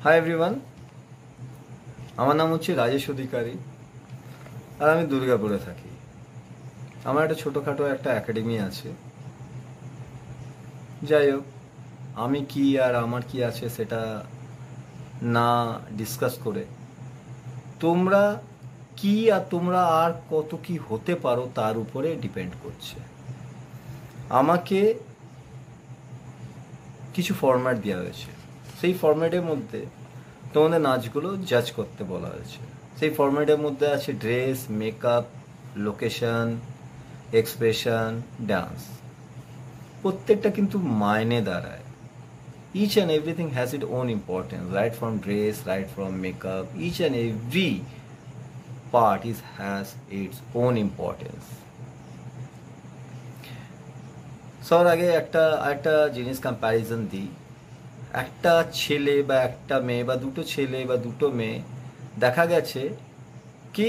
Hi everyone, আমার নাম হচ্ছে রাজেশ অধিকারী আর আমি দুর্গাপুরে থাকি। আমার একটা ছোটোখাটো একটা একাডেমি আছে। যাই হোক, আমি কি আর আমার কি আছে সেটা না ডিসকাস করে তোমরা কি আর তোমরা আর কত কি হতে পারো তার উপরে ডিপেন্ড করছে। আমাকে কিছু ফরম্যাট দেওয়া হয়েছে, সেই ফরম্যাটের মধ্যে তোমাদের নাচগুলো জাজ করতে বলা হয়েছে। সেই ফরম্যাটের মধ্যে আছে dress, makeup, location, expression, dance. প্রত্যেকটা কিন্তু মাইনে দাঁড়ায়। Each and everything has its own importance, right from dress, right from makeup. Each and every part has its own importance. সবার আগে একটা জিনিস কম্প্যারিজন দিই। একটা ছেলে বা একটা মেয়ে বা দুটো ছেলে বা দুটো মেয়ে দেখা গেছে কি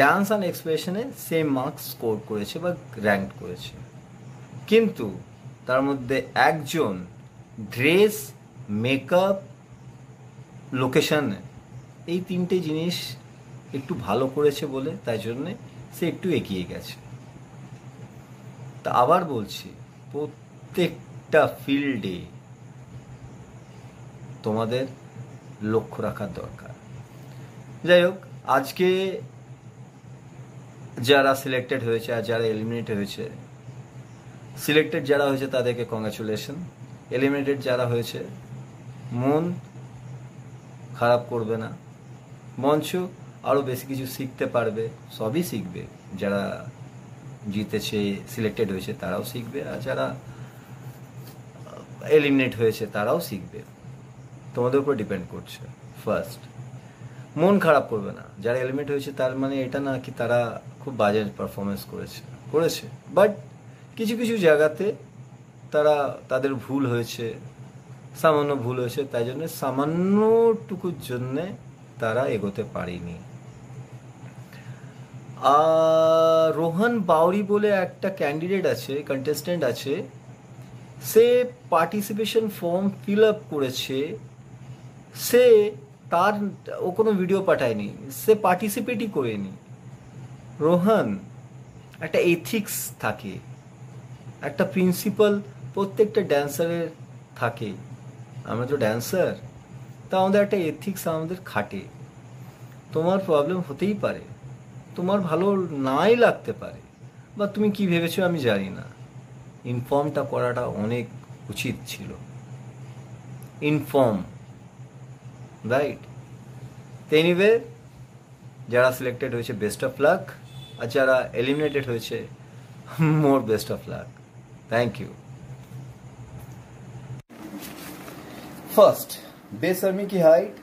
ডান্স অ্যান্ড এক্সপ্রেশনে সেম মার্কস স্কোর করেছে বা র্যাঙ্ক করেছে, কিন্তু তার মধ্যে একজন ড্রেস, মেকআপ, লোকেশন এই তিনটে জিনিস একটু ভালো করেছে বলে তাই জন্যে সে একটু এগিয়ে গেছে। তা আবার বলছি, প্রত্যেকটা ফিল্ডে তোমাদের লক্ষ্য রাখার দরকার। যাই হোক, আজকে যারা সিলেক্টেড হয়েছে আর যারা এলিমিনেট হয়েছে, সিলেক্টেড যারা হয়েছে তাদেরকে কংগ্রাচুলেশন। এলিমিনেটেড যারা হয়েছে মন খারাপ করবে না, মঞ্চ আরও বেশি কিছু শিখতে পারবে, সবই শিখবে। যারা জিতেছে, সিলেক্টেড হয়েছে তারাও শিখবে, আর যারা এলিমিনেট হয়েছে তারাও শিখবে। তোমাদের উপর ডিপেন্ড করছে। ফার্স্ট, মন খারাপ করবে না। যারা এলিমিনেট হয়েছে তার মানে এটা না কি তারা খুব বাজে পারফরমেন্স করেছে, বাট কিছু কিছু জায়গাতে তাদের ভুল হয়েছে, সামান্য ভুল হয়েছে, তাই জন্য সামান্যটুকুর জন্যে তারা এগোতে পারেনি। রোহন বাউরি বলে একটা ক্যান্ডিডেট আছে, কন্টেস্টেন্ট আছে, সে পার্টিসিপেশন ফর্ম ফিল আপ করেছে, ও কোনো ভিডিও পাঠায়নি, সে পার্টিসিপেটই করেনি। রোহন, একটা এথিক্স থাকে, একটা প্রিন্সিপাল প্রত্যেকটা ড্যান্সারের থাকে। আমরা তো ড্যান্সার, তা আমাদের একটা এথিক্স আমাদের খাটে। তোমার প্রবলেম হতেই পারে, তোমার ভালো নাই লাগতে পারে, বা তুমি কি ভেবেছো আমি জানি না। ইনফর্মটা করাটা অনেক উচিত ছিল। Inform, right? এনিওয়ে, যারা সিলেক্টেড হয়েছে বেস্ট অফ লাক, আর যারা এলিমিনেটেড হয়েছে more best of luck. Thank you. First, বেসরমি কি হাইট?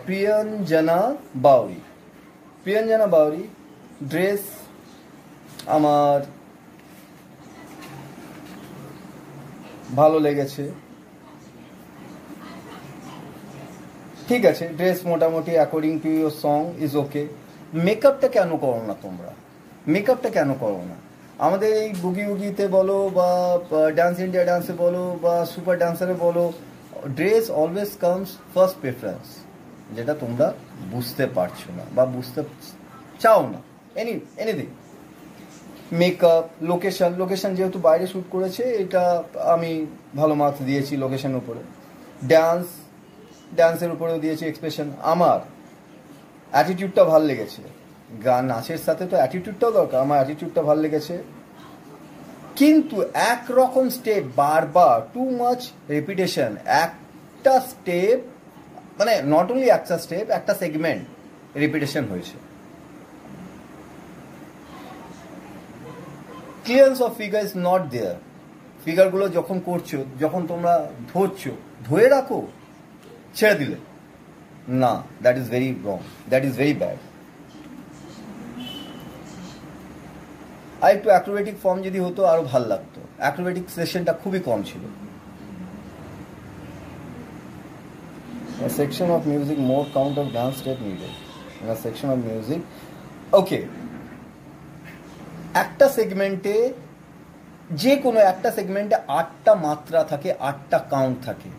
প্রিয়ঞ্জনা বাউরি। প্রিয়ঞ্জনা বাউরি ড্রেস আমার ভালো লেগেছে, ঠিক আছে, ড্রেস মোটামুটি according to your song is okay. মেকআপটা কেন করো না তোমরা? মেকআপটা কেন করো না? আমাদের এই বুগি উগিতে বলো বা ডান্স ইন্ডিয়া ডান্সে বলো বা সুপার ডান্সারে বলো, dress always comes first preference, যেটা তোমরা বুঝতে পারছো না বা বুঝতে চাও না। এনিথিং, মেকআপ, লোকেশন যেহেতু বাইরে শ্যুট করেছে, এটা আমি ভালো মার্কস দিয়েছি লোকেশনের উপরে। ডান্সের উপরেও দিয়েছি, এক্সপ্রেশন। আমার অ্যাটিটিউডটা ভাল লেগেছে, গান নাচের সাথে তো অ্যাটিটিউডটাও দরকার, আমার অ্যাটিটিউডটা ভাল লেগেছে। কিন্তু একরকম স্টেপ বারবার, টু মাচ রেপিটেশন, একটা স্টেপ মানে নট অনলি একটা স্টেপ, একটা সেগমেন্ট রিপিটেশন হয়েছে। Clearance of figure is not there. ফিগারগুলো যখন করছো, যখন তোমরা ধরছো, ধরে রাখো, ছেড়ে দিলে না, that is very wrong, that is very bad. আর একটু অ্যাক্রোবেটিক ফর্ম যদি হতো আরো ভাল লাগতো। অ্যাক্রোবেটিক সেশনটা খুবই কম ছিল। A section of music, more count of dance step needed. In a section of music, okay, একটা সেগমেন্টে, যে কোনো একটা সেগমেন্টে 8টা মাত্রা থাকে, 8টা কাউন্ট থাকে,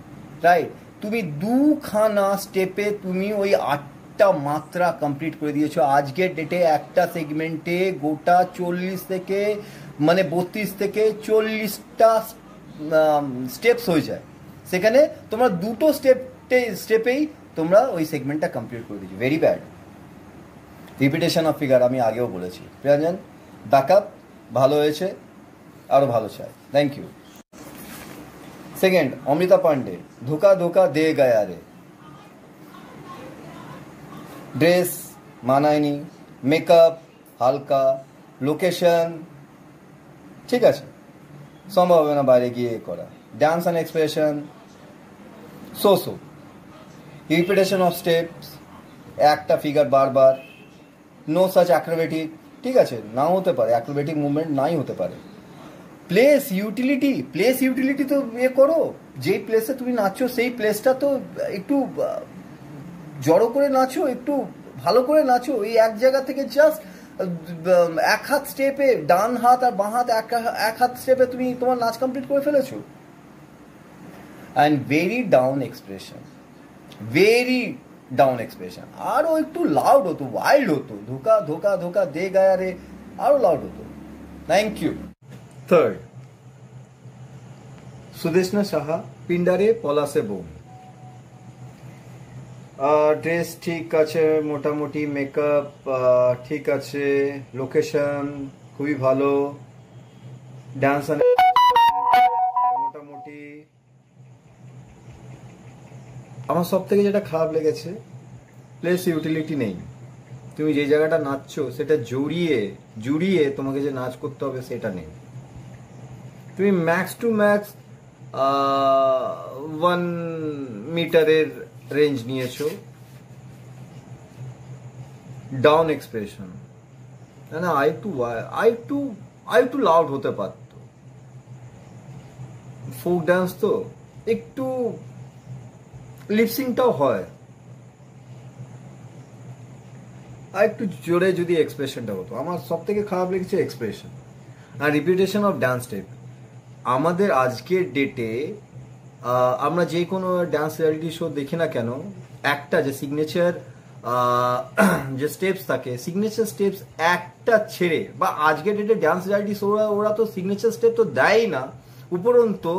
রাইট? তুমি দুখানা স্টেপে তুমি ওই 8টা মাত্রা কমপ্লিট করে দিয়েছো। আজকের ডেটে একটা সেগমেন্টে গোটা 40 থেকে মানে 32 থেকে 40টা স্টেপস হয়ে যায়। সেখানে তোমরা দুটো স্টেপেই তোমরা ওই সেগমেন্টটা কমপ্লিট করে দিয়েছো। Very bad. Repetition of figure আমি আগেও বলেছি। প্রিয়াঞ্জন ব্যাকআপ ভালো হয়েছে, আরও ভালো চাই। Thank you. Second, Amrita Pandey, ধোকা ধোকা দে গায়া রে। ড্রেস মানায়নি, মেকআপ হালকা, লোকেশন ঠিক আছে, সম্ভব হবে না বাইরে গিয়ে করা। Dance and expression so so. Repetition of steps, একটা ফিগার বারবার, নো সাচ অ্যাক্রোবেটিক, ঠিক আছে নাও হতে পারে, অ্যাক্রোবেটিক মুভমেন্ট নাই হতে পারে। প্লেস ইউটিলিটি তো ইয়ে করো, যেই প্লেসে তুমি নাচছো সেই প্লেসটা তো একটু জড়ো করে নাচো, একটু ভালো করে নাচো। এই এক জায়গা থেকে জাস্ট এক হাত স্টেপে, ডান হাত আর বাঁ হাত এক হাত স্টেপে তুমি তোমার নাচ কমপ্লিট করে ফেলেছো। অ্যান্ড ভেরি ডাউন এক্সপ্রেশন, আরও একটু লাউড হতো, ওয়াইল্ড হতো, ধোকা ধোকা ধোকা দে গায়া রে, আরও লাউড হতো। Thank you. Third, Sudeshna Saha, পিন্ডারে পলাশে বোম। ড্রেস ঠিক আছে মোটামুটি, মেকআপ ঠিক আছে, লোকেশন খুবই ভালো, ডান্স মোটামুটি। আমার সব থেকে যেটা খারাপ লেগেছে, প্লেস ইউটিলিটি নেই। তুমি যে জায়গাটা নাচছো সেটা জুড়িয়ে তোমাকে যে নাচ করতে হবে সেটা নেই। তুমি ম্যাক্স টু ম্যাক্স 1 মিটারের রেঞ্জ নিয়েছো। ডাউন এক্সপ্রেশন না, আরেকটু লাউড হতে পারত। ফোক ডান্স তো একটু লিপসিংটাও হয়, আর একটু জোরে যদি এক্সপ্রেশনটা হতো। আমার সব থেকে খারাপ লেগেছে এক্সপ্রেশন আর রিপিটেশন অফ ডান্স স্টেপ। আমাদের আজকের ডেটে আমরা যে কোনো ডান্স রিয়ালিটি শো দেখি না কেন, একটা যে সিগনেচার যে স্টেপস থাকে, সিগনেচার স্টেপস একটা ছেড়ে, বা আজকের ডেটে ডান্স রিয়ালিটি শো ওরা তো সিগনেচার স্টেপ তো দেয়ই না, উপরন্তু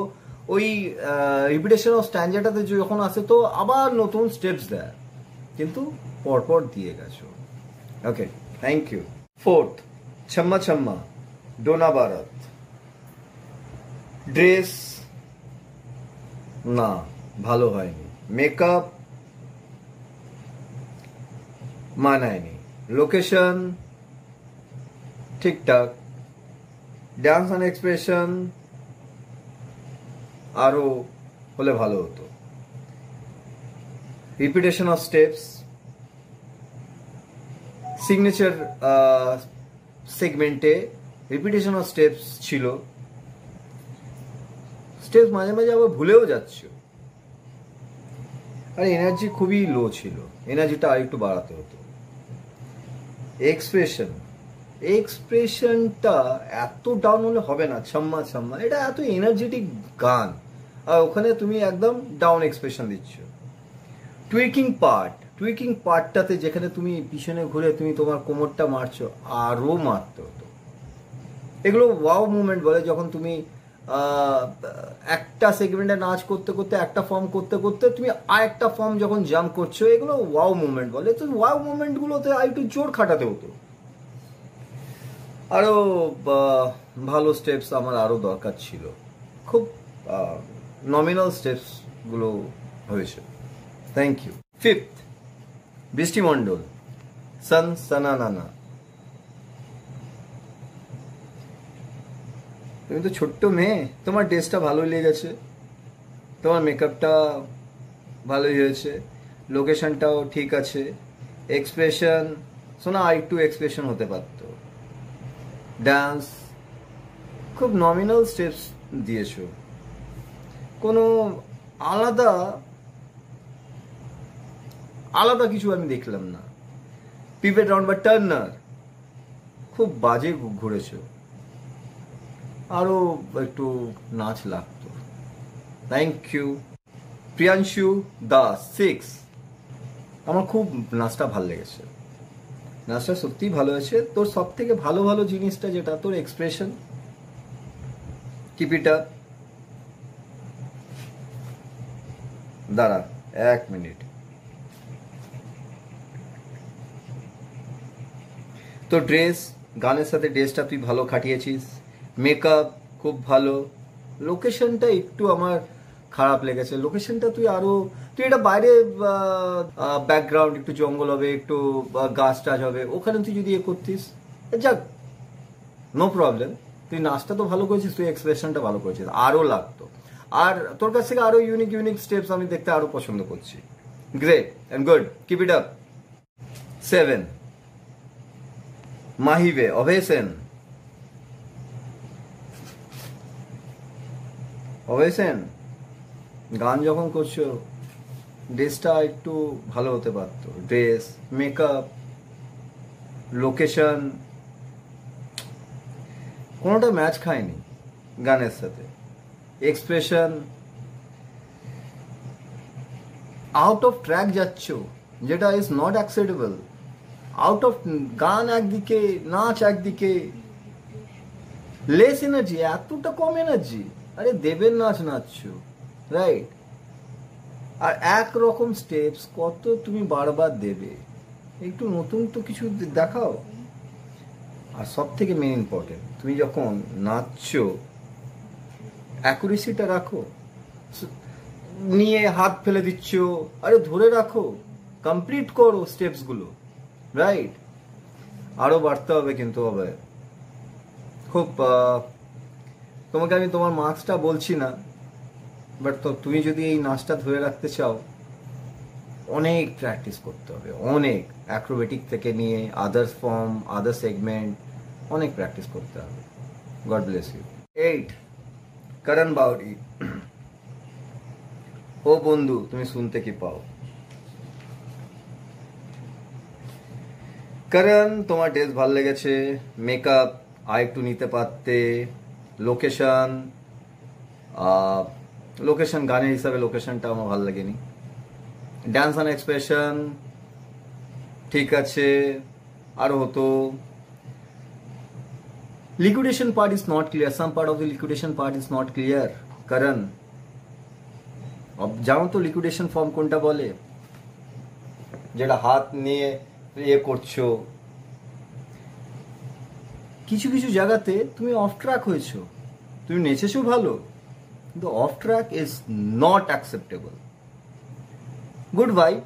ওই রিপিটেশন অফ স্ট্যান্ডার্ডটাতে যখন আসে তো আবার নতুন স্টেপস দেয়, কিন্তু পরপর দিয়ে গেছো। Okay, thank you. ফোর্থ, ছম্মা ছম্মা ডোনা ভারত। ড্রেস না ভালো হয়নি, মেকআপ মানায়নি, লোকেশন ঠিকঠাক, ডান্স অ্যান্ড এক্সপ্রেশন আরো হলে ভালো হতো। রিপিটেশন অফ স্টেপস, সিগনেচার সেগমেন্টে রিপিটেশন অফ স্টেপস ছিল, স্টেপস মাঝে মাঝে আবার ভুলেও যাচ্ছ, আর এনার্জি খুবই লো ছিল, এনার্জিটা আর একটু বাড়াতে হতো। এক্সপ্রেশনটা এত ডাউন হলে হবে না। ছম্মা ছম্মা এটা এত এনার্জেটিক গান, আর ওখানে তুমি একদম ডাউন এক্সপ্রেশন দিচ্ছ। টুইকিং পার্টটাতে যেখানে তুমি পিছনে ঘুরে তুমি তোমার কোমরটা মারছো, আরো মারতে হতো। এগুলো ওয়াও মুভমেন্ট বলে, যখন তুমি একটা সেগমেন্টে নাচ করতে করতে, একটা ফর্ম করতে করতে তুমি আর একটা ফর্ম যখন জাম্প করছো, এগুলো ওয়াও মুভমেন্ট বলে। তো ওয়াও মুভমেন্টগুলোতে আর একটু জোর খাটাতে হতো। আরো ভালো স্টেপস আমার আরো দরকার ছিল, খুব নমিনাল স্টেপস গুলো হয়েছে। Thank you. ফিফথ, বৃষ্টি মণ্ডল, সানা নানা। তুমি তো ছোট্ট মেয়ে, তোমার ড্রেসটা ভালোই লেগেছে, তোমার মেকআপটা ভালোই হয়েছে, লোকেশনটাও ঠিক আছে, এক্সপ্রেশন শোনা আর একটু এক্সপ্রেশন হতে পারতো, ডান্স খুব নমিনাল স্টেপস দিয়েছো, কোনো আলাদা কিছু আমি দেখলাম না। পিভট রাউন্ড বা টার্নার খুব বাজে ঘুরেছো, আরো একটু নাচ লাগতো। Thank you. প্রিয়াংশু দাস 6। আমার খুব নাচটা ভালো লেগেছে, নাচটা সত্যিই ভালো হয়েছে। তোর সব থেকে ভালো ভালো জিনিসটা যেটা তোর এক্সপ্রেশন, কিপ ইট আপ। দাঁড়া 1 মিনিট, তোর ড্রেস, গানের সাথে ড্রেসটা তুই ভালো খাটিয়েছিস, মেকআপ খুব ভালো। লোকেশনটা একটু আমার খারাপ লেগেছে, লোকেশনটা তুই এটা বাইরে ব্যাকগ্রাউন্ড একটু জঙ্গল হবে, একটু গাছ টাছ হবে, ওখানে তুই যদি করতিস, যাক নো প্রবলেম। তুই নাচটা তো ভালো করেছিস, তুই এক্সপ্রেশনটা ভালো করেছিস, আরো লাগতো। আর তোর কাছ থেকে আরো ইউনিক ইউনিক স্টেপস আমি দেখতে আরো পছন্দ করছি। Great and good, keep it up. 7 মাহিবে অভয় সেন। অভয় সেন গান যখন করছো, ড্রেসটা একটু ভালো হতে পারতো, ড্রেস, মেকআপ, লোকেশন কোনোটা ম্যাচ খায়নি গানের সাথে। এক্সপ্রেশন আউট অফ ট্র্যাক যাচ্ছ, যেটা is not acceptable. Out of, গান একদিকে, নাচ একদিকে, লেস এনার্জি, এতটা কম এনার্জি। আরে দেবের নাচ নাচছো, রাইট? আর একরকম স্টেপস কত তুমি বারবার দেবে, একটু নতুন তো কিছু দেখাও। আর সব থেকে মেন ইম্পর্টেন্ট, তুমি যখন নাচছো অ্যাকুরেসিটা রাখো, নিয়ে হাত ফেলে দিচ্ছ, আরে ধরে রাখো, কমপ্লিট করো স্টেপসগুলো, রাইট? আরো বাড়তে হবে কিন্তু হবে খুব। তোমাকে আমি তোমার মার্কসটা বলছি না, বাট তুমি যদি এই নাচটা ধরে রাখতে চাও, অনেক প্র্যাকটিস করতে হবে, অনেক। অ্যাক্রোবেটিক থেকে নিয়ে আদার্স ফর্ম, আদার সেগমেন্ট, অনেক প্র্যাকটিস করতে হবে। God bless you. 8 Karan Bauri. ও বন্ধু তুমি শুনতে কি পাও? করণ, তোমার ড্রেস ভালো লেগেছে, মেকআপ আর একটু নিতে পারতে, লোকেশন, লোকেশন গানের হিসাবে লোকেশনটা আমার ভালো লাগেনি। ডান্স অ্যান্ড এক্সপ্রেশন ঠিক আছে, আরো হতো। Liquidation part is not clear, some part of the liquidation part is not clear. করণ, জানো তো লিকুইডেশন ফর্ম কোনটা বলে? যেটা হাত নিয়ে করছো। কিছু কিছু জায়গাতে তুমি অফ ট্র্যাক হয়েছো, তুমি নেচেছো ভালো, কিন্তু of track is not acceptable. Good vibe,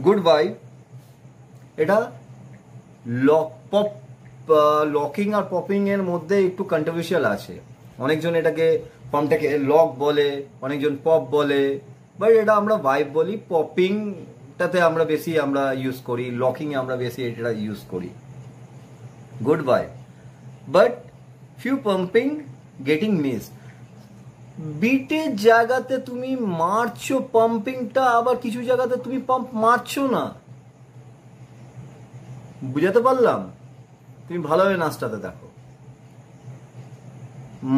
good vibe. এটা লকিং আর পপিং এর মধ্যে একটু কন্ট্রোভার্সিয়াল আছে। অনেকজন এটাকে ফর্মটাকে লক বলে, অনেকজন পপ বলে, বাট এটা আমরা ভাইব বলি। পপিংটাতে আমরা বেশি ইউজ করি, লকিং এ আমরা বেশি এটা ইউজ করি। Good vibe, but few pumping getting missed. বিটের জায়গাতে তুমি মারছো পাম্পিংটা, আবার কিছু জায়গাতে তুমি পাম্প মারছো না। বুঝাতে পারলাম? তুমি ভালোভাবে নাচটাতে দেখো,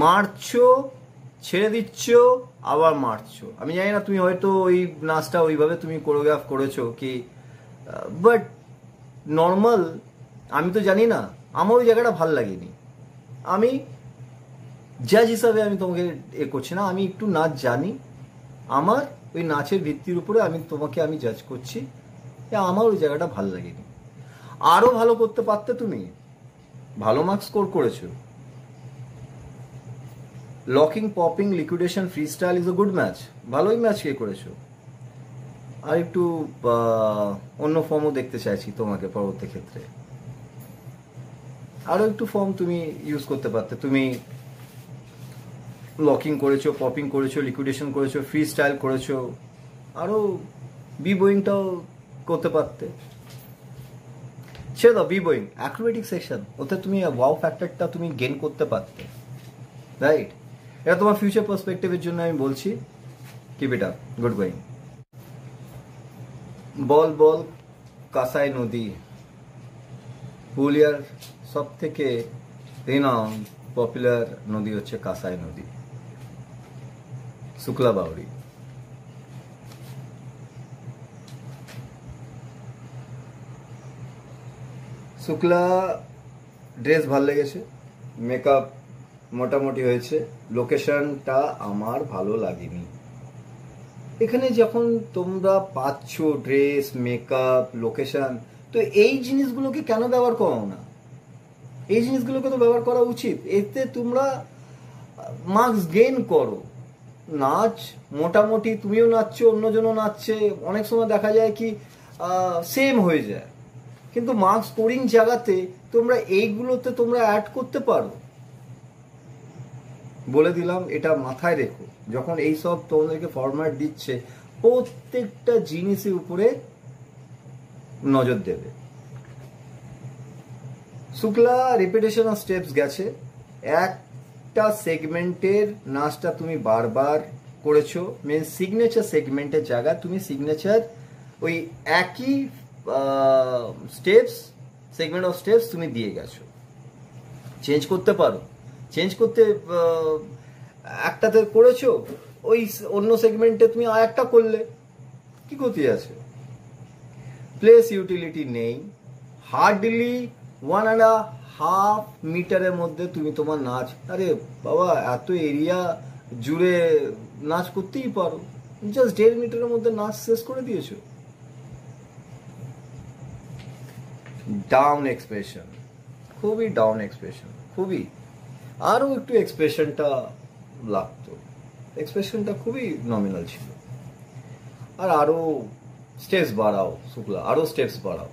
মারছো, ছেড়ে দিচ্ছ, আবার মারছো। আমি জানি না তুমি হয়তো ওই নাচটা ওইভাবে তুমি কোরিওগ্রাফ করেছো কি, বাট নর্মাল আমি তো জানি না, আমার ওই জায়গাটা ভাল লাগেনি। আমি জাজ হিসাবে আমি তোমাকে করছি না, আমি একটু নাচ জানি, আমার ওই নাচের ভিত্তির উপরে তোমাকে আমি জাজ করছি। আমার ওই জায়গাটা ভাল লাগেনি, আরো ভালো করতে পারতে তুমি। ভালো মার্কস স্কোর করেছো। Locking, popping, liquidation, free style is a good match, ভালোই ম্যাচ কে করেছো। আর একটু অন্য ফর্মও দেখতে চাইছি তোমাকে পরবর্তী ক্ষেত্রে, আরো একটু ফর্ম তুমি ইউজ করতে পারতে। তুমি লকিং করেছো, পপিং করেছো, লিকুইডেশন করেছো, ফ্রি স্টাইল করেছো, আরো বি বোয়িংটাও করতে পারতে। ছেড়ে দাও বি বোয়িং, অ্যাক্রোবেটিক সেকশন, ওতে তুমি ওয়াও ফ্যাক্টরটা তুমি গেইন করতে পারতে, রাইট? এটা তোমার ফিউচার পার্সপেক্টিভের জন্য আমি বলছি। Keep it up, good going. বল বল কাসাই নদী। পুরুলিয়ার সব থেকে রিনাউন্ড পপুলার নদী হচ্ছে কাসাই নদী, শুক্লা বাউরি। শুক্লা ড্রেস ভাল লেগেছে, মেকআপ মোটামুটি হয়েছে, লোকেশনটা আমার ভালো লাগেনি। এখানে যখন তোমরা পাচ্ছ ড্রেস, মেকআপ, লোকেশন, তো এই জিনিসগুলোকে কেন ব্যবহার করো না? এই জিনিসগুলোকে তো ব্যবহার করা উচিত। এতে তোমরা মার্কস গেইন করো। নাচ মোটামুটি তুমিও নাচছো, অন্যজনও নাচছে, অনেক সময় দেখা যায় কি সেম হয়ে যায়, কিন্তু মার্কস স্কোরিং জায়গাতে তোমরা এইগুলোতে তোমরা অ্যাড করতে পারো। বলে দিলাম, এটা মাথায় রেখো যখন এই সব তোমাদেরকে ফরম্যাট দিচ্ছে, প্রত্যেকটা জিনিসের উপরে নজর দেবে। শুক্লা রিপিটেশন অফ স্টেপস গেছে, একটা সেগমেন্টের নাচটা তুমি বারবার করেছো, মেন সিগনেচার সেগমেন্টের জায়গা তুমি সিগনেচার ওই একই স্টেপস, সেগমেন্ট অফ স্টেপস তুমি দিয়ে গেছো। চেঞ্জ করতে পারো, চেঞ্জ করতে একটাতে করেছো, ওই অন্য সেগমেন্টে তুমি আর একটা করলে, কি ক্ষতি আছে? প্লেস ইউটিলিটি নেই। হার্ডলি 1.5 মিটারের মধ্যে তুমি তোমার নাচ, আরে বাবা এত এরিয়া জুড়ে নাচ করতেই পারো, জাস্ট 1.5 মিটারের মধ্যে নাচ শেষ করে দিয়েছো। ডাউন এক্সপ্রেশন, খুবই ডাউন এক্সপ্রেশন, খুবই আরো একটু এক্সপ্রেশনটা লাগতো, এক্সপ্রেশনটা খুবই নমিনাল ছিল। আর আরো স্টেপস বাড়াও শুক্লা, আরো স্টেপস বাড়াও।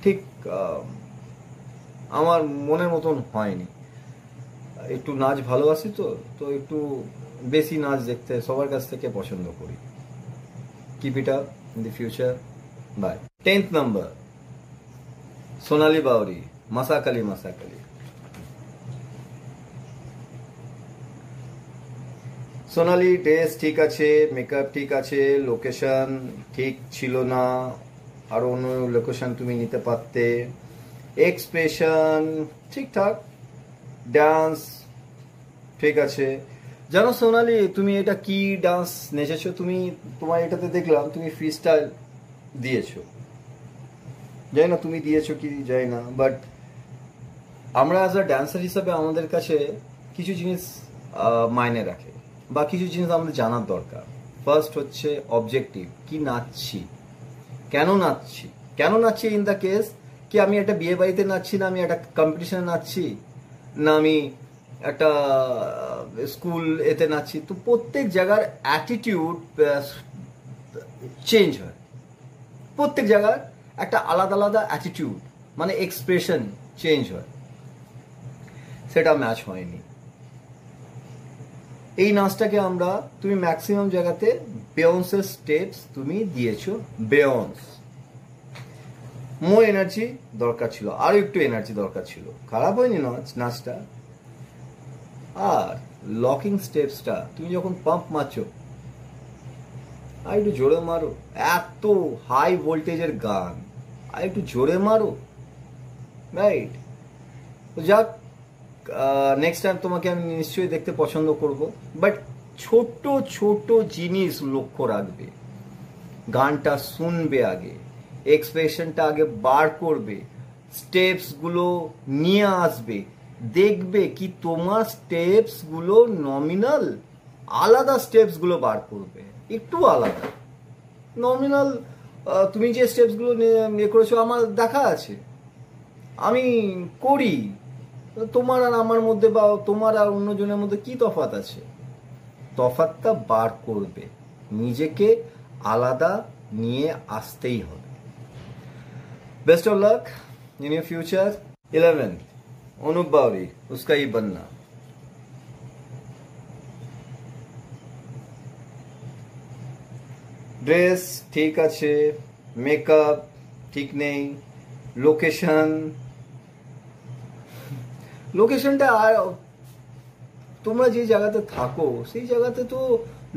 ঠিক আমার মনের মতন হয়নি। একটু নাচ ভালোবাসি তো তো একটু বেশি নাচ দেখতে সবার কাছ থেকে পছন্দ করি। Keep it up in the future, bye. 10th number, Sonali Bauri, Masakali Masakali. Sonali dress ঠিক আছে, মেকআপ ঠিক আছে, লোকেশন ঠিক ছিল না, আরো অন্য লোকেশন তুমি নিতে পারতে, এক্সপ্রেশন ঠিকঠাক, ডান্স ঠিক আছে। জানো সোনালি, তুমি এটা কি ডান্স নেচেছো? তুমি তোমার এটাতে দেখলাম তুমি ফ্রি স্টাইল দিয়েছো, জানি না তুমি দিয়েছো কি জানি না, বাট আমরা অ্যাজ আ ড্যান্সার হিসাবে আমাদের কাছে কিছু জিনিস মাইনে রাখে, বা কিছু জিনিস আমাদের জানার দরকার। ফার্স্ট হচ্ছে অবজেক্টিভ, কি নাচছি, কেন নাচছি, কেন নাচছি ইন দ্য কেস কি আমি একটা বিয়ে বাড়িতে নাচছি, না আমি একটা কম্পিটিশনে নাচছি, না আমি একটা স্কুল এতে নাচছি। তো প্রত্যেক জায়গার অ্যাটিটিউড চেঞ্জ হয়, প্রত্যেক জায়গার একটা আলাদা আলাদা অ্যাটিটিউড মানে এক্সপ্রেশন চেঞ্জ হয়, সেটা ম্যাচ হয়নি। এই নাচটাকে আমরা, তুমি ম্যাক্সিমাম জায়গাতে বেয়ন্সের স্টেপস তুমি দিয়েছো, বেয়ন্স। মোর এনার্জি দরকার ছিল, আরো একটু এনার্জি দরকার ছিল, খারাপ হয়নি নাচটা। আর লকিং স্টেপসটা তুমি যখন পাম্প মারছো, আর একটু জোরে মারো, এত হাই ভোল্টেজের গান, আর একটু জোরে মারো, রাইট? তো যাক, নেক্সট টাইম তোমাকে আমি নিশ্চয়ই দেখতে পছন্দ করব, বাট ছোট ছোট জিনিস লক্ষ্য রাখবে। গানটা শুনবে আগে, এক্সপ্রেশনটা আগে বার করবে, স্টেপস গুলো নিয়ে আসবে, দেখবে কি তোমার স্টেপস গুলো নমিনাল, আলাদা স্টেপস গুলো বার করবে, একটু আলাদা। নমিনাল তুমি যে স্টেপস গুলো নিয়ে করেছো আমার দেখা আছে, আমি করি, তোমার আর আমার মধ্যে বা তোমার আর অন্যজনের মধ্যে কি তফাৎ আছে? তফাৎটা বার করবে, নিজেকে আলাদা নিয়ে আসতেই হবে। Best of luck in your future. 11th, Anup Bauri, উসকা হি বননা। ড্রেস ঠিক আছে, মেকআপ ঠিক নেই, লোকেশনটা আর তোমরা যে জায়গাতে থাকো সেই জায়গাতে তো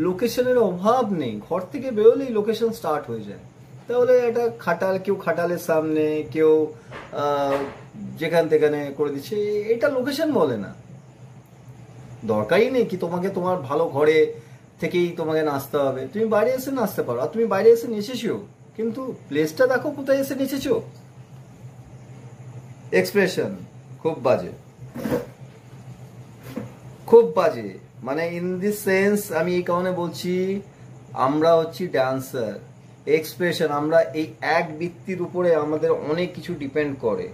লোকেশনের অভাব নেই, ঘর থেকে বেরোলেই লোকেশন স্টার্ট হয়ে যায়। তাহলে এটা খাটাল, কেউ খাটালের সামনে, কেউ যেখান তেখানে করে দিচ্ছে, এটা লোকেশন বলে না। দরকারই নেই কি তোমাকে তোমার ভালো ঘরে থেকেই তোমাকে নাচতে হবে, তুমি বাইরে এসে নাচতে পারো। আর তুমি বাইরে এসে নেচেছো, কিন্তু প্লেসটা দেখো কোথায় এসে নেচেছো, এক্সপ্রেশন খুব বাজে, খুব বাজে, মানে ইন দিস সেন্স আমি এই কারণে বলছি, আমরা হচ্ছি ড্যান্সার। এক্সপ্রেশন, আমরা এই এক বৃত্তির উপরে আমাদের অনেক কিছু ডিপেন্ড করে,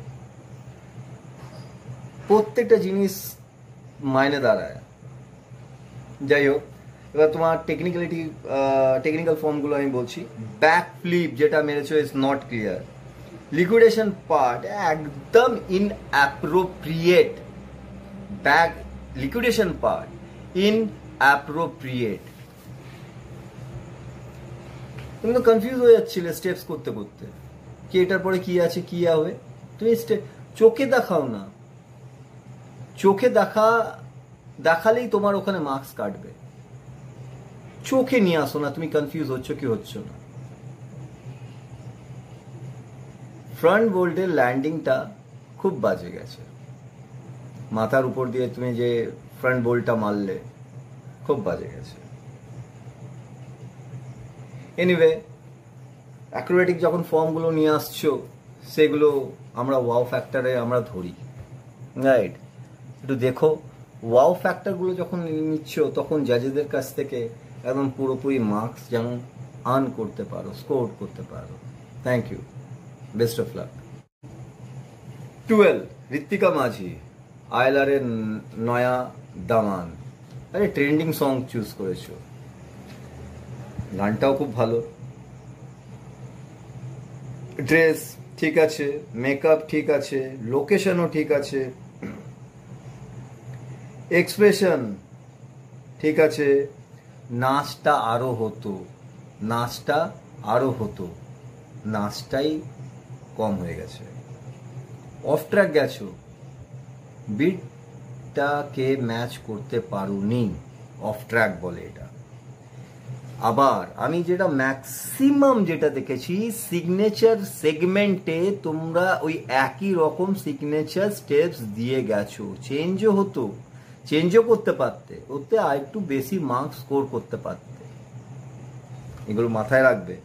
প্রত্যেকটা জিনিস মাইনে দাঁড়ায়। যাই হোক, এবার তোমার টেকনিক্যাল ফর্মগুলো আমি বলছি। ব্যাক ফ্লিপ যেটা মেরেছো is not clear. Liquidation part একদম inappropriate. Back liquidation part inappropriate. তুমি তো কনফিউজ হয়ে যাচ্ছিলে স্টেপস করতে করতে, কি এটার পরে কি আছে কি হবে। তুমি চোখে দেখাও না, চোখে দেখালেই তোমার ওখানে মার্কস কাটবে। চোখে নিয়ে আসো না তুমি কনফিউজ হচ্ছ কি হচ্ছ না। ফ্রন্ট বোল্টের ল্যান্ডিংটা খুব বাজে গেছে, মাথার উপর দিয়ে তুমি যে ফ্রন্ট বোল্টটা মারলে খুব বাজে গেছে। এনিওয়ে, অ্যাক্রোবেটিক যখন ফর্মগুলো নিয়ে আসছো সেগুলো আমরা ওয়াও ফ্যাক্টরে আমরা ধরি, রাইট? একটু দেখো, ওয়াও ফ্যাক্টরগুলো যখন নিচ্ছ তখন জাজেদের কাছ থেকে একদম পুরোপুরি মার্কস যেন আর্ন করতে পারো, স্কোর করতে পারো। Thank you, best of luck. 12 Ritwika Majhi, আয়লারের নয়া দামান। আরে ট্রেন্ডিং সং চুজ করেছো, গানটাও খুব ভালো, ড্রেস ঠিক আছে, মেকআপ ঠিক আছে, লোকেশনও ঠিক আছে, এক্সপ্রেশন ঠিক আছে। নাচটা আরো হতো, নাচটা আরো হতো, নাচটাই কম হয়ে গেছে। অফ ট্র্যাক গেছো, বিটটাকে ম্যাচ করতে পারোনি, অফ ট্র্যাক বলে এটা। আবার আমি যেটা ম্যাক্সিমাম যেটা দেখেছি, সিগনেচার সেগমেন্টে তোমরা ওই একই রকম সিগনেচার স্টেপস দিয়ে গেছো। চেঞ্জও হতো, চেঞ্জও করতে পারতে, ওতে আর একটু বেশি মার্কস স্কোর করতে পারতে। এগুলো মাথায় রাখবে।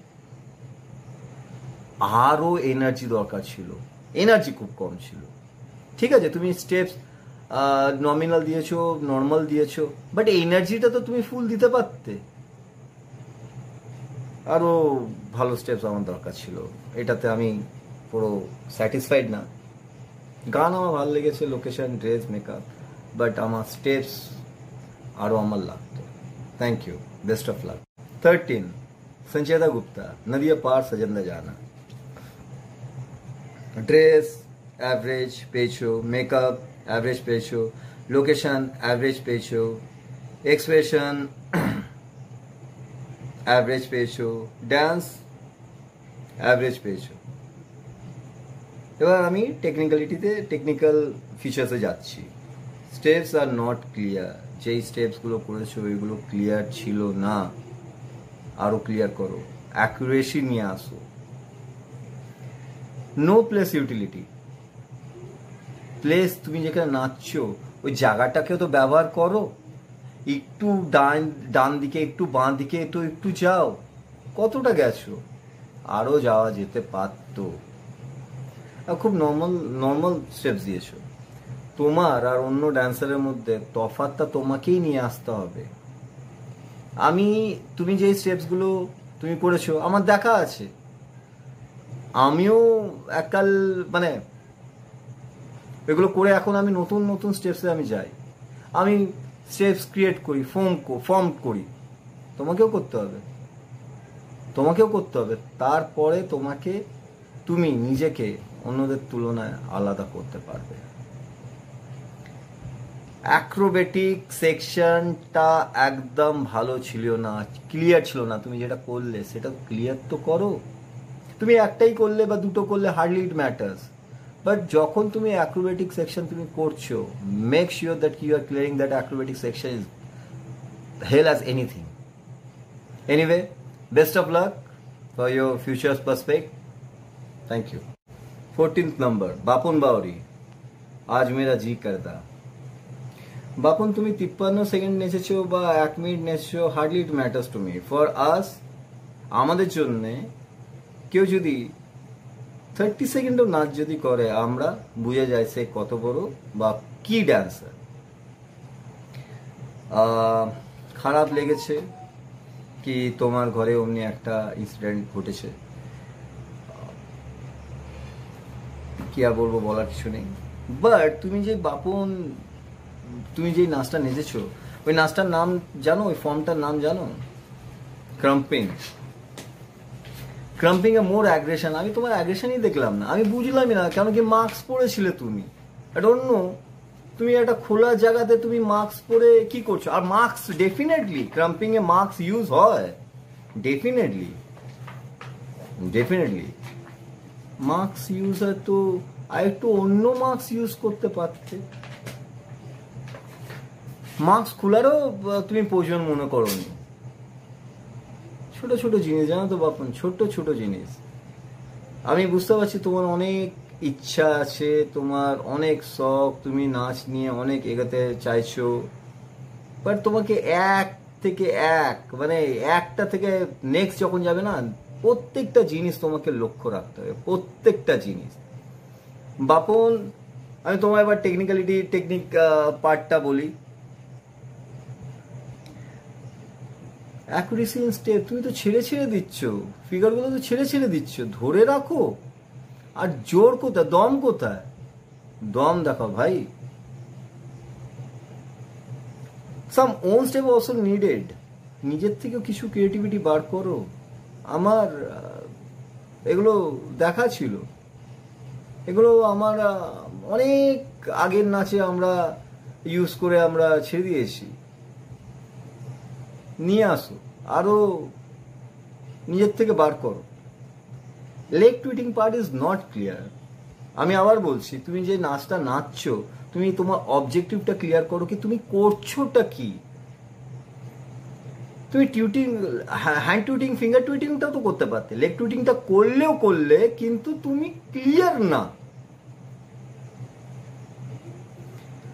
আরও এনার্জি দরকার ছিল, এনার্জি খুব কম ছিল। ঠিক আছে, তুমি স্টেপস নমিনাল দিয়েছো, নর্মাল দিয়েছো, বাট এনার্জিটা তো তুমি ফুল দিতে পারতে। আরও ভালো স্টেপস আমার দরকার ছিল, এটাতে আমি পুরো স্যাটিসফাইড না। গান আমার ভালো লেগেছে, লোকেশন, ড্রেস, মেকআপ, বাট আমার স্টেপস আরও আমার লাগতো। Thank you, best of luck. 13 Sancheta Gupta, नदिया पार सजंदा जाना। ड्रेस एवरेज पेशो, मेकअप एवरेज पेशो, लोकेशन एवरेज पेशो, एक्सप्रेशन एवरेज पेशो, डांस एवरेज पेशो। এবার আমি টেকনিক্যাল ফিচার্সে যাচ্ছি। স্টেপস আর নট ক্লিয়ার, যেই স্টেপসগুলো করেছো ওইগুলো ক্লিয়ার ছিল না, আরো ক্লিয়ার করো, অ্যাকুরেসি নিয়ে আসো। নো প্লেস ইউটিলিটি, প্লেস তুমি যেখানে নাচছো ওই জায়গাটাকেও তো ব্যবহার করো। একটু ডান দিকে, একটু বাঁ দিকে তো একটু যাও। কতটা গেছো, আরো যাওয়া যেতে পারতো। খুব নর্মাল স্টেপস দিয়েছো। তোমার আর অন্য ড্যান্সারের মধ্যে তফাৎটা তোমাকেই নিয়ে আসতে হবে। তুমি যে স্টেপসগুলো তুমি করেছো আমার দেখা আছে, আমিও এককাল মানে এগুলো করে এখন আমি নতুন স্টেপসে আমি যাই, আমি স্টেপস ক্রিয়েট করি, ফর্ম করি। তোমাকেও করতে হবে, তারপরে তুমি নিজেকে অন্যদের তুলনায় আলাদা করতে পারবে। অ্যাক্রোবেটিক সেকশনটা একদম ভালো ছিল না, ক্লিয়ার ছিল না। তুমি যেটা করলে সেটা ক্লিয়ার তো করো। তুমি একটাই করলে বা দুটো করলে হার্ডলি ইট ম্যাটার্স, বাট যখন তুমি অ্যাক্রোবেটিক সেকশন তুমি করছো, make sure that you are clearing that acrobatic section is hell as anything. Anyway, best of luck for your futures prospect. Thank you. 14th number Bapun Bauri, आज मेरा जी करता। বাপন তুমি 53 second নেচেছো বা 1 মিনিট নেচেছো, hardly it matters to me. For us, আমাদের জন্য কেউ যদি 30 সেকেন্ডও নাচ যদি করে আমরা বুঝে যাই সে কত বড় বা কি ড্যান্সার। খারাপ লেগেছে কি তোমার ঘরে অমনি একটা ইনসিডেন্ট ঘটেছে, কি আর বলবো, বলার কিছু নেই। বাট তুমি যে বাপন, তুমি যে নাচটা নেচেছো, ওই নাচটার নাম জানো, ওই ফর্মটার নাম জানো? ক্রাম্পিং। ক্রাম্পিং এ মোর অ্যাগ্রেশন। আমি তোমার অ্যাগ্রেশনই দেখলাম না, আমি বুঝলামই না কেন কি মাস্ক পরেছিলে তুমি। আই ডোন্ট নো, তুমি একটা খোলা জায়গাতে তুমি মাস্ক পরে কি করছো? আর মাস্ক ডেফিনেটলি ক্রাম্পিং এ মাস্ক ইউজ হয়, ডেফিনেটলি ডেফিনেটলি মাস্ক ইউজ হয়। তো আর একটু অন্য মাস্ক ইউজ করতে পারতে। মাস্ক খোলারও তুমি প্রয়োজন মনে করো নি। ছোট ছোট জিনিস জানো তো বাপন, ছোট ছোট জিনিস। আমি বুঝতে পারছি তোমার অনেক ইচ্ছা আছে, তোমার অনেক শখ, তুমি নাচ নিয়ে অনেক এগোতে চাইছো, বাট তোমাকে এক থেকে এক মানে একটা থেকে নেক্সট যখন যাবে না, প্রত্যেকটা জিনিস তোমাকে লক্ষ্য রাখতে হবে, প্রত্যেকটা জিনিস। বাপন আমি তোমার এবার টেকনিক পার্টটা বলি। অ্যাকুরেসি ইন স্টেপ তুমি তো ছেড়ে ছেড়ে দিচ্ছ, ফিগারগুলো তো ছেড়ে ছেড়ে দিচ্ছ, ধরে রাখো। আর জোর কোথায়, দম কোথায়? দম দেখাও ভাই। সাম ওন স্টেপ অলসো নিডেড। নিজের থেকেও কিছু ক্রিয়েটিভিটি বার করো। আমার এগুলো দেখা ছিল, এগুলো আমার অনেক আগের নাচে আমরা ইউজ করে আমরা ছেড়ে দিয়েছি। নিয়ে আসো, আরো নিজের থেকে বার করো। Leg tweeting part is not clear. আমি আবার বলছি, তুমি যে নাচটা নাচছো, তুমি তোমার অবজেক্টিভটা ক্লিয়ার করো, কি তুমি করছোটা কি। তুমি টুইটিং, হ্যান্ড টুইটিং, ফিঙ্গার টুইটিংটাও তো করতে পারতে। লেগ টুইটিংটা করলে কিন্তু তুমি ক্লিয়ার না।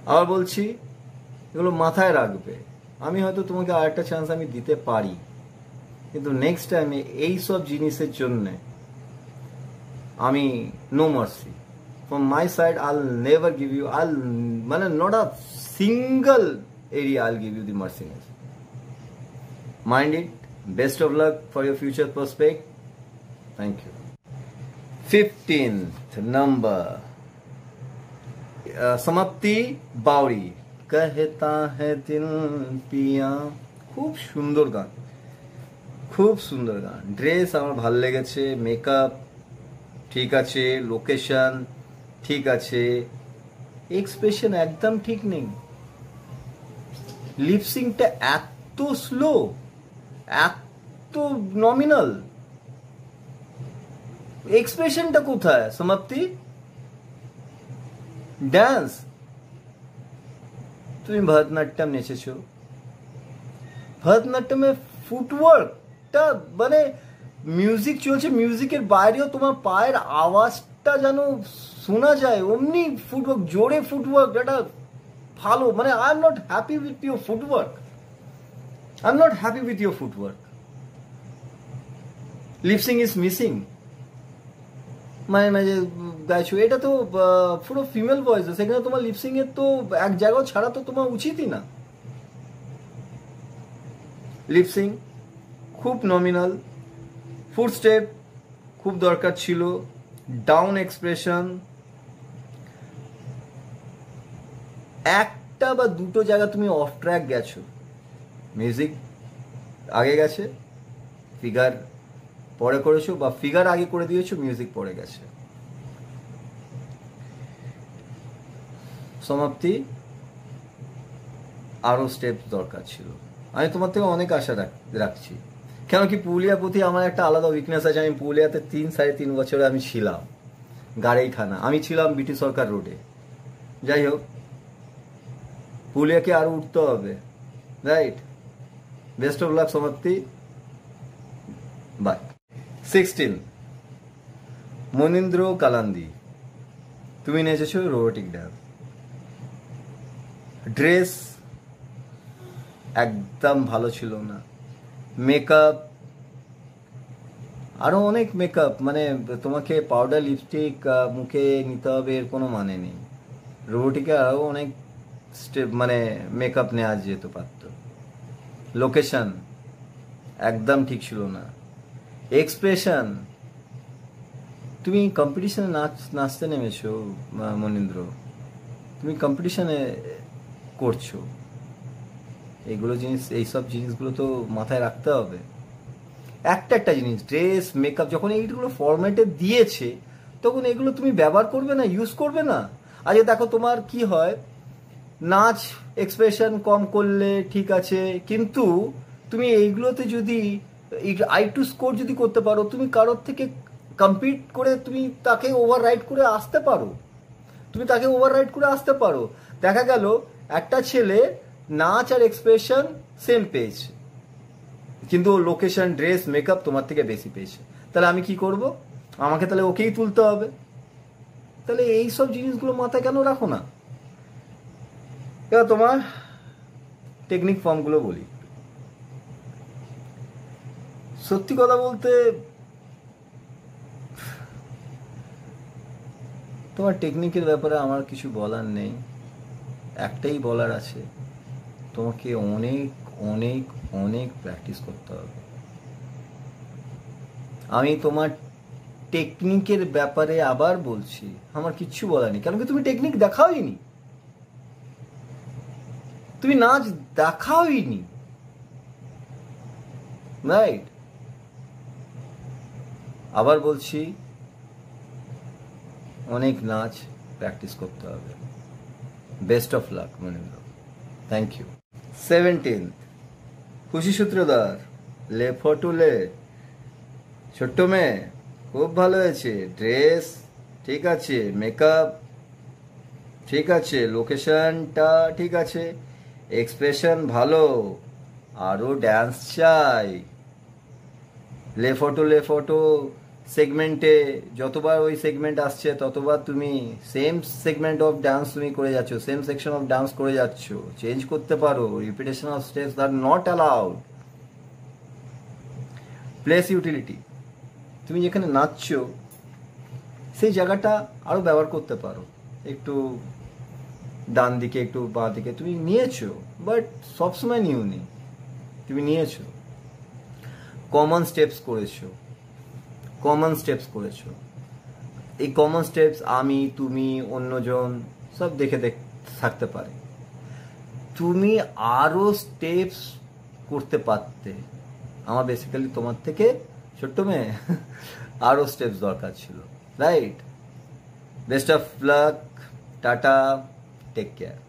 আবার বলছি, এগুলো মাথায় রাখবে। আমি হয়তো তোমাকে আরেকটা চান্স আমি দিতে পারি, কিন্তু নেক্সট টাইমে এই সব জিনিসের জন্য আমি no mercy from my side. I'll never give you, মানে not a single area I'll give you the merciness. Mind it. Best of luck for your future prospect. Thank you. 15th number, समाप्ति बावड़ी, कहता है दिल पिया। খুব সুন্দর গান, খুব সুন্দর গান। ড্রেস আমার ভালো লেগেছে, মেকআপ ঠিক আছে, লোকেশন ঠিক আছে, এক্সপ্রেশন একদম ঠিক নেই। লিপসিংটা এত স্লো, এত নমিনাল। এক্সপ্রেশনটা কোথায় সমাপ্তি? ডান্স, তুমি ভরতনাট্যম নেচেছো, ভরতনাট্যমের ফুটওয়ার্কটা মানে মিউজিক চলছে, মিউজিকের বাইরেও তোমার পায়ের আওয়াজটা যেন শোনা যায়, অমনি ফুটওয়ার্ক, জোরে ফুটওয়ার্ক, এটা ভালো। মানে I am not happy with your footwork, I am not happy with your footwork. Lip sync is missing. মানে মাঝে গাইছো, এটা তো পুরো ফিমেল ভয়েস, সেখানে তোমার লিপসিং এর তো এক জায়গাও ছাড়া তো তোমার উচিতই না। লিপসিং খুব নমিনাল, ফুট স্টেপ খুব দরকার ছিল, ডাউন এক্সপ্রেশন, একটা বা দুটো জায়গা তুমি অফ ট্র্যাক গেছো। মিউজিক আগে গেছে, ফিগার পরে করেছো, বা ফিগার আগে করে দিয়েছো, মিউজিক পরে গেছে। সমাপ্তি আরো স্টেপ দরকার ছিল। আমি তোমার থেকে অনেক আশা রাখছি, কেন কি পুরুলিয়ার প্রতি আমার একটা আলাদা উইকনেস আছে। আমি পুরুলিয়াতে 3-3.5 বছরে আমি ছিলাম, গাড়াইখানা, আমি ছিলাম বিটি সরকার রোডে। যাই হোক, পুরুলিয়াকে আরো উঠতে হবে, রাইট? বেস্ট অফ লাক সমাপ্তি, বাই। 16 মনীন্দ্র কালান্দি, তুমি নেচেছো রোবোটিক ডান্স। ড্রেস একদম ভালো ছিল না, মেকআপ আরো অনেক মেকআপ, মানে তোমাকে পাউডার লিপস্টিক মুখে নিতে হবে এর কোনো মানে নেই। রোবোটিকে আরো অনেক স্টেপ মানে মেকআপ নেওয়া যেতে পারতো। লোকেশন একদম ঠিক ছিল না। এক্সপ্রেশন, তুমি কম্পিটিশনে নাচতে নেমেছো মনীন্দ্র, তুমি কম্পিটিশনে করছো, এইগুলো জিনিস, এইসব জিনিসগুলো তো মাথায় রাখতে হবে। একটা জিনিস, ড্রেস মেকআপ যখন এইগুলো ফরম্যাটে দিয়েছে তখন এগুলো তুমি ব্যবহার করবে না, ইউজ করবে না। আজকে দেখো তোমার কি হয়, নাচ এক্সপ্রেশন কম করলে ঠিক আছে, কিন্তু তুমি এইগুলোতে যদি I2 স্কোর যদি করতে পারো, তুমি কারোর থেকে কম্পিট করে তুমি তাকে ওভাররাইড করে আসতে পারো, তুমি তাকে ওভাররাইড করে আসতে পারো। দেখা গেল একটা ছেলে নাচ আর এক্সপ্রেশন সেম পেয়েছে, কিন্তু লোকেশন ড্রেস মেকআপ তোমার থেকে বেশি পেয়েছে। তাহলে আমি কি করব? আমাকে তাহলে ওকেই তুলতে হবে। তাহলে এই সব জিনিসগুলো মাথায় কেন রাখো না? এবার তোমার টেকনিক ফর্মগুলো বলি। সত্যি কথা বলতে তোমার টেকনিকের ব্যাপারে আমার কিছু বলার নেই, একটাই বলার আছে, তোমাকে অনেক অনেক অনেক প্র্যাকটিস করতে হবে। আমি তোমার টেকনিকের ব্যাপারে আবার বলছি, আমার কিচ্ছু বলার নেই, কারণ কি তুমি টেকনিক দেখাওইনি, তুমি নাচ দেখাওইনি, রাইট? আবার বলছি, অনেক নাচ প্র্যাকটিস করতে হবে। Best of luck Manindra, thank you. 17th Khushi সূত্রধার, লে ফটো লে, ছোট্ট মেয়ে খুব ভালো হয়েছে, ড্রেস ঠিক আছে, মেকআপ ঠিক আছে, লোকেশনটা ঠিক আছে, এক্সপ্রেশন ভালো, আরো ড্যান্স চাই। লে ফটো সেগমেন্টে যতবার ওই সেগমেন্ট আসছে ততবার তুমি সেম সেগমেন্ট অফ ডান্স তুমি করে যাচ্ছ, সেম সেকশন অফ ডান্স করে যাচ্ছ, চেঞ্জ করতে পারো। Repetition of steps are not allowed. Place utility, তুমি যেখানে নাচছো সেই জায়গাটা আরো ব্যবহার করতে পারো, একটু ডান দিকে একটু বাঁ দিকে তুমি নিয়েছো, বাট সবসময় নিওনি, তুমি নিয়েছো। কমন স্টেপস করেছো, এই কমন স্টেপস আমি, তুমি, অন্যজন সব দেখে থাকতে পারে। তুমি আরো স্টেপস করতে পারতে, আমার বেসিক্যালি তোমার থেকে ছোট্ট মেয়ে আরো স্টেপস দরকার ছিল, right? Best of luck, tata, take care.